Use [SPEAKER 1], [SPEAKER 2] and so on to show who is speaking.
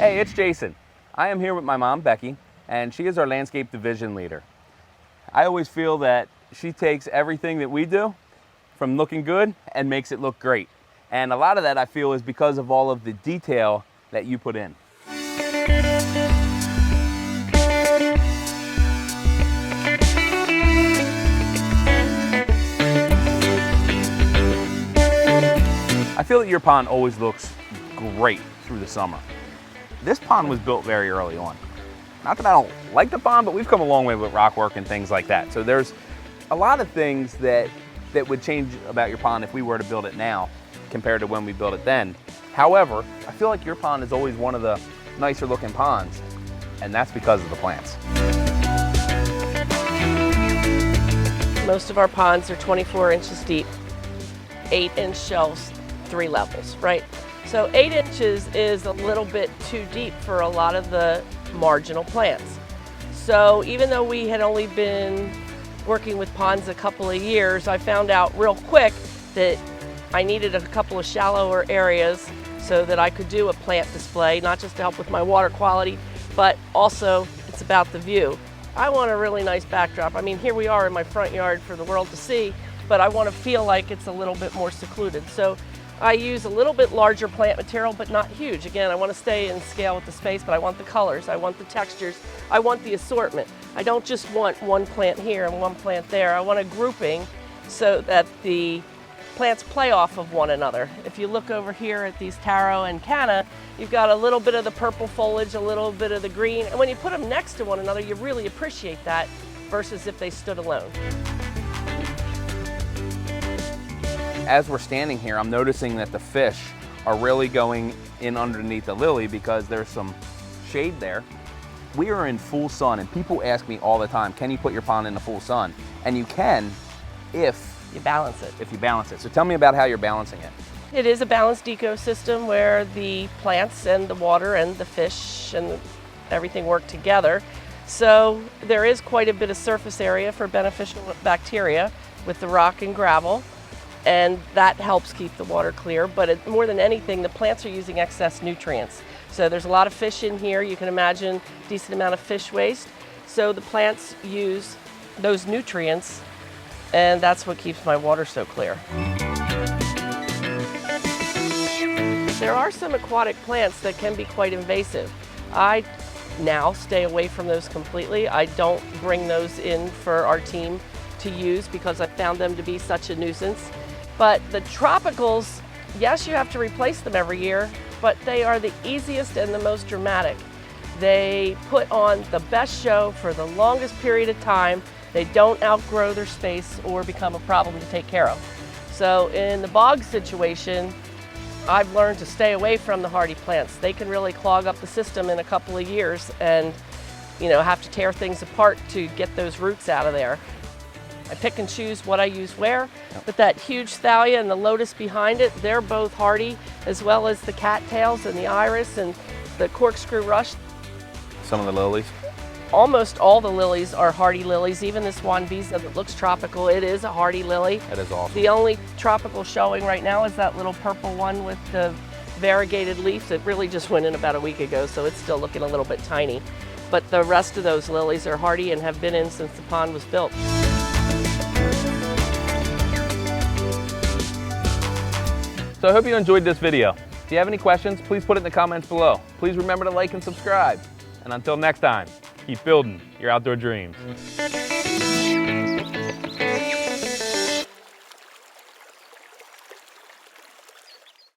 [SPEAKER 1] Hey, it's Jason. I am here with my mom, Becky, and she is our landscape division leader. I always feel that she takes everything that we do from looking good and makes it look great. And a lot of that I feel is because of all of the detail that you put in. I feel that your pond always looks great through the summer. This pond was built very early on. Not that I don't like the pond, but we've come a long way with rock work and things like that. So there's a lot of things that would change about your pond if we were to build it now compared to when we built it then. However, I feel like your pond is always one of the nicer looking ponds, and that's because of the plants.
[SPEAKER 2] Most of our ponds are 24 inches deep, 8-inch shelves, 3 levels, right? So 8 inches is a little bit too deep for a lot of the marginal plants. So even though we had only been working with ponds a couple of years, I found out real quick that I needed a couple of shallower areas so that I could do a plant display, not just to help with my water quality, but also it's about the view. I want a really nice backdrop. I mean, here we are in my front yard for the world to see, but I want to feel like it's a little bit more secluded. So I use a little bit larger plant material, but not huge. Again, I want to stay in scale with the space, but I want the colors, I want the textures, I want the assortment. I don't just want one plant here and one plant there. I want a grouping so that the plants play off of one another. If you look over here at these taro and canna, you've got a little bit of the purple foliage, a little bit of the green, and when you put them next to one another, you really appreciate that versus if they stood alone.
[SPEAKER 1] As we're standing here, I'm noticing that the fish are really going in underneath the lily because there's some shade there. We are in full sun, and people ask me all the time, can you put your pond in the full sun? And you can if
[SPEAKER 2] you balance it.
[SPEAKER 1] If you balance it. So tell me about how you're balancing it.
[SPEAKER 2] It is a balanced ecosystem where the plants and the water and the fish and everything work together. So there is quite a bit of surface area for beneficial bacteria with the rock and gravel, and that helps keep the water clear. But more than anything, the plants are using excess nutrients. So there's a lot of fish in here. You can imagine a decent amount of fish waste. So the plants use those nutrients, and that's what keeps my water so clear. There are some aquatic plants that can be quite invasive. I now stay away from those completely. I don't bring those in for our team to use because I found them to be such a nuisance. But the tropicals, yes, you have to replace them every year, but they are the easiest and the most dramatic. They put on the best show for the longest period of time. They don't outgrow their space or become a problem to take care of. So in the bog situation, I've learned to stay away from the hardy plants. They can really clog up the system in a couple of years and, have to tear things apart to get those roots out of there. I pick and choose what I use where, but that huge thalia and the lotus behind it, they're both hardy, as well as the cattails and the iris and the corkscrew rush.
[SPEAKER 1] Some of the lilies?
[SPEAKER 2] Almost all the lilies are hardy lilies. Even this Wanvisa that looks tropical, it is a hardy lily.
[SPEAKER 1] That is awesome.
[SPEAKER 2] The only tropical showing right now is that little purple one with the variegated leaves. It really just went in about a week ago, so it's still looking a little bit tiny. But the rest of those lilies are hardy and have been in since the pond was built.
[SPEAKER 1] So I hope you enjoyed this video. If you have any questions, please put it in the comments below. Please remember to like and subscribe. And until next time, keep building your outdoor dreams.